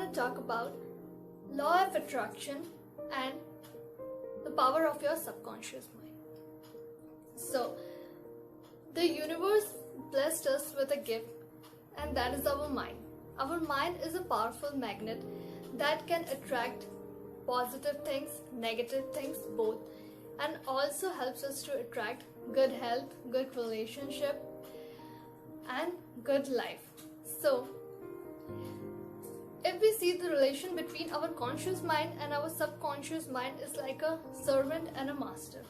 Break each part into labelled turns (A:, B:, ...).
A: gonna talk about law of attraction and the power of your subconscious mind. So, the universe blessed us with a gift, and that is our mind. Our mind is a powerful magnet that can attract positive things, negative things, both, and also helps us to attract good health, good relationship, and good life. So, if we see the relation between our conscious mind and our subconscious mind is like a servant and a master.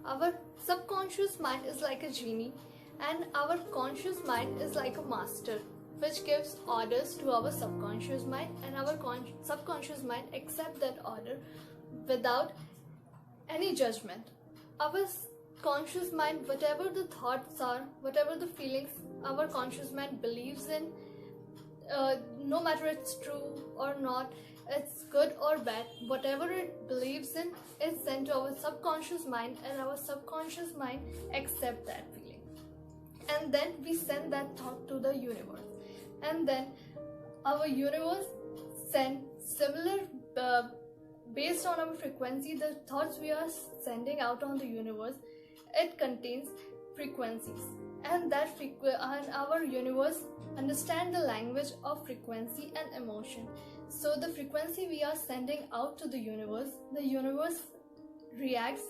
A: Our subconscious mind is like a genie, and our conscious mind is like a master, which gives orders to our subconscious mind, and our subconscious mind accept that order without any judgment. Our conscious mind, whatever the thoughts are, whatever the feelings our conscious mind believes in, no matter it's true or not, it's good or bad, whatever it believes in is sent to our subconscious mind, and our subconscious mind accept that feeling, and then we send that thought to the universe, and then our universe send similar based on our frequency. The thoughts we are sending out on the universe, it contains frequencies, and and our universe understand the language of frequency and emotion. So the frequency we are sending out to the universe reacts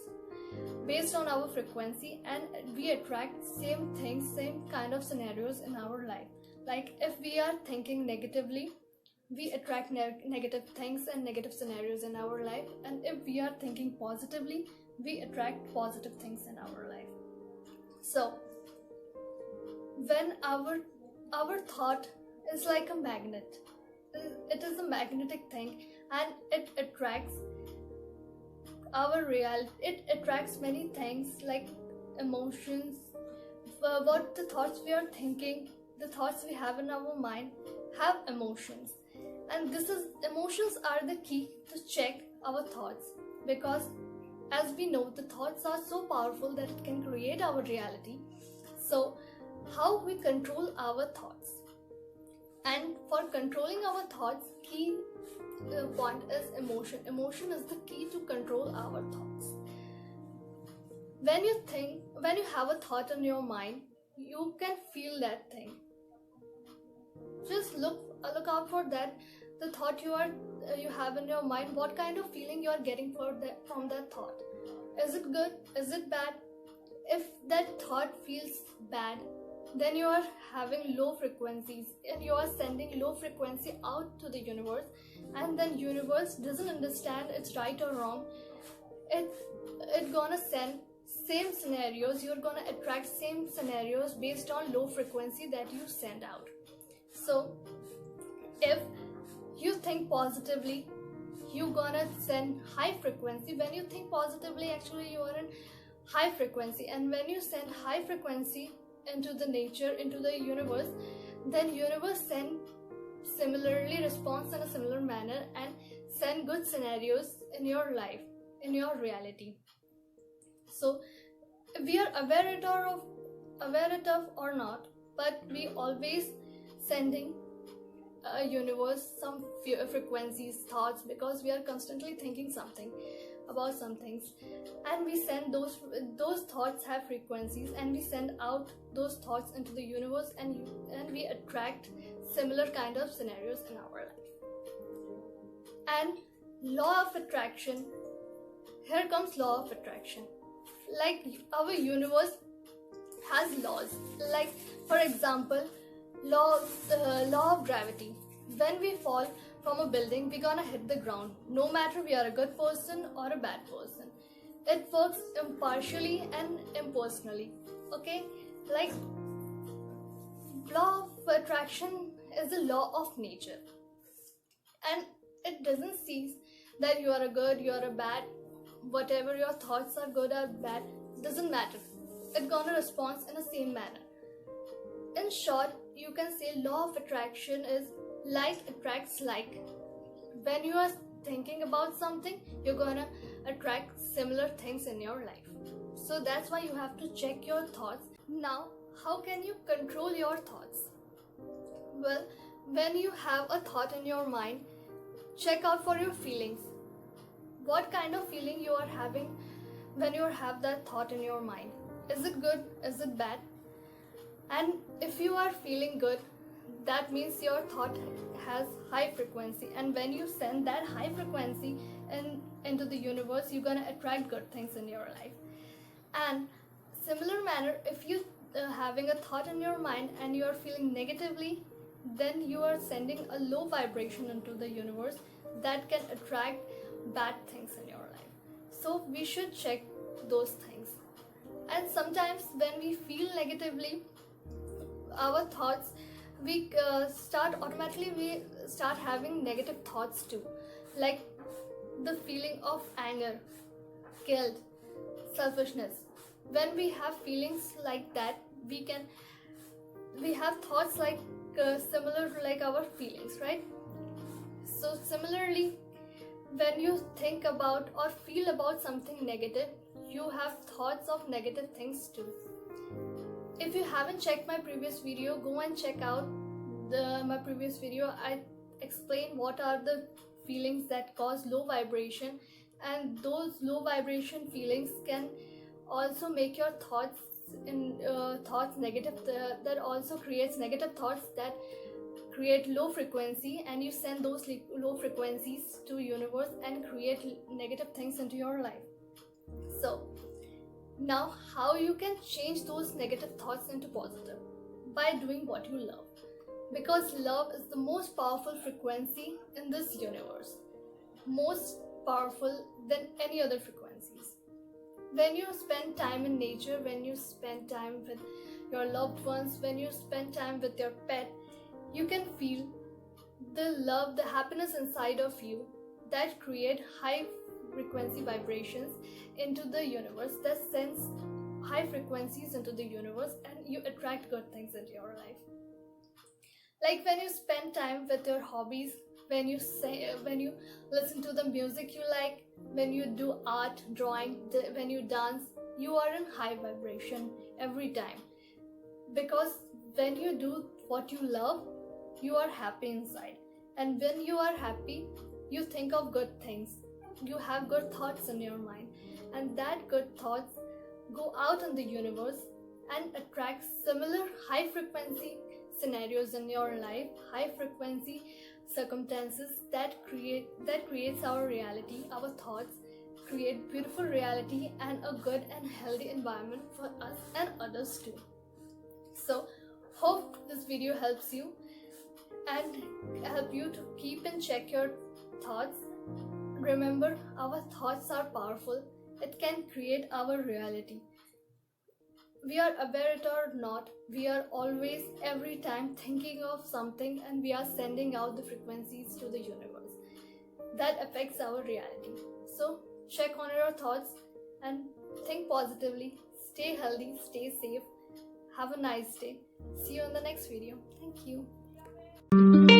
A: based on our frequency, and we attract same things, same kind of scenarios in our life. Like if we are thinking negatively, we attract negative things and negative scenarios in our life, and if we are thinking positively, we attract positive things in our life. So when our thought is like a magnet, it is a magnetic thing, and it attracts our reality. It attracts many things like emotions, what the thoughts we are thinking, the thoughts we have in our mind have emotions, and emotions are the key to check our thoughts, because as we know, the thoughts are so powerful that it can create our reality. So how we control our thoughts, and for controlling our thoughts, key point is emotion is the key to control our thoughts. When you have a thought in your mind, you can feel that thing. Just look out for that, the thought you have in your mind, what kind of feeling you are getting from that thought. Is it good? Is it bad? If that thought feels bad, then you are having low frequencies, and you are sending low frequency out to the universe, and then universe doesn't understand it's right or wrong. It gonna send same scenarios, you're gonna attract same scenarios based on low frequency that you send out. So if you think positively, you gonna send high frequency. When you think positively, actually you are in high frequency, and when you send high frequency into the nature, into the universe, then universe send similarly response in a similar manner and send good scenarios in your life, in your reality. So we are aware it of or not, but we always sending universe some frequencies, thoughts, because we are constantly thinking something about some things, and we send those thoughts have frequencies, and we send out those thoughts into the universe, and we attract similar kind of scenarios in our life. And law of attraction, here comes law of attraction. Like our universe has laws, like for example, law of gravity. When we fall from a building, we're gonna hit the ground, no matter we are a good person or a bad person. It works impartially and impersonally. Okay, like law of attraction is a law of nature, and it doesn't see that you are a good, you are a bad, whatever your thoughts are, good or bad, doesn't matter. It's gonna respond in the same manner. In short, you can say law of attraction is like attracts like. When you are thinking about something, you're gonna attract similar things in your life. So that's why you have to check your thoughts. Now, how can you control your thoughts? Well, when you have a thought in your mind, check out for your feelings. What kind of feeling you are having when you have that thought in your mind? Is it good? Is it bad? And if you are feeling good, that means your thought has high frequency, and when you send that high frequency into the universe, you're gonna attract good things in your life. And similar manner, if you having a thought in your mind and you are feeling negatively, then you are sending a low vibration into the universe that can attract bad things in your life. So we should check those things. And sometimes when we feel negatively, our thoughts, we start having negative thoughts too, like the feeling of anger, guilt, selfishness. When we have feelings like that, we have thoughts like similar to like our feelings, right? So similarly, when you think about or feel about something negative, you have thoughts of negative things too. If you haven't checked my previous video, go and check out my previous video. I explain what are the feelings that cause low vibration, and those low vibration feelings can also make your thoughts negative. That also creates negative thoughts that create low frequency, and you send those low frequencies to universe and create negative things into your life. So now, how you can change those negative thoughts into positive? By doing what you love. Because love is the most powerful frequency in this universe. Most powerful than any other frequencies. When you spend time in nature, when you spend time with your loved ones, when you spend time with your pet, you can feel the love, the happiness inside of you that create high frequency vibrations into the universe, that sends high frequencies into the universe, and you attract good things into your life. Like when you spend time with your hobbies, when you listen to the music you like, when you do art, drawing, when you dance, you are in high vibration every time. Because when you do what you love, you are happy inside, and when you are happy, you think of good things. You have good thoughts in your mind, and that good thoughts go out in the universe and attract similar high frequency scenarios in your life, high frequency circumstances that creates our reality. Our thoughts create beautiful reality and a good and healthy environment for us and others too. So hope this video helps you and help you to keep in check your thoughts. Remember, our thoughts are powerful. It can create our reality. We are aware it or not, we are always every time thinking of something, and we are sending out the frequencies to the universe that affects our reality. So check on your thoughts and think positively. Stay healthy, stay safe. Have a nice day. See you in the next video. Thank you.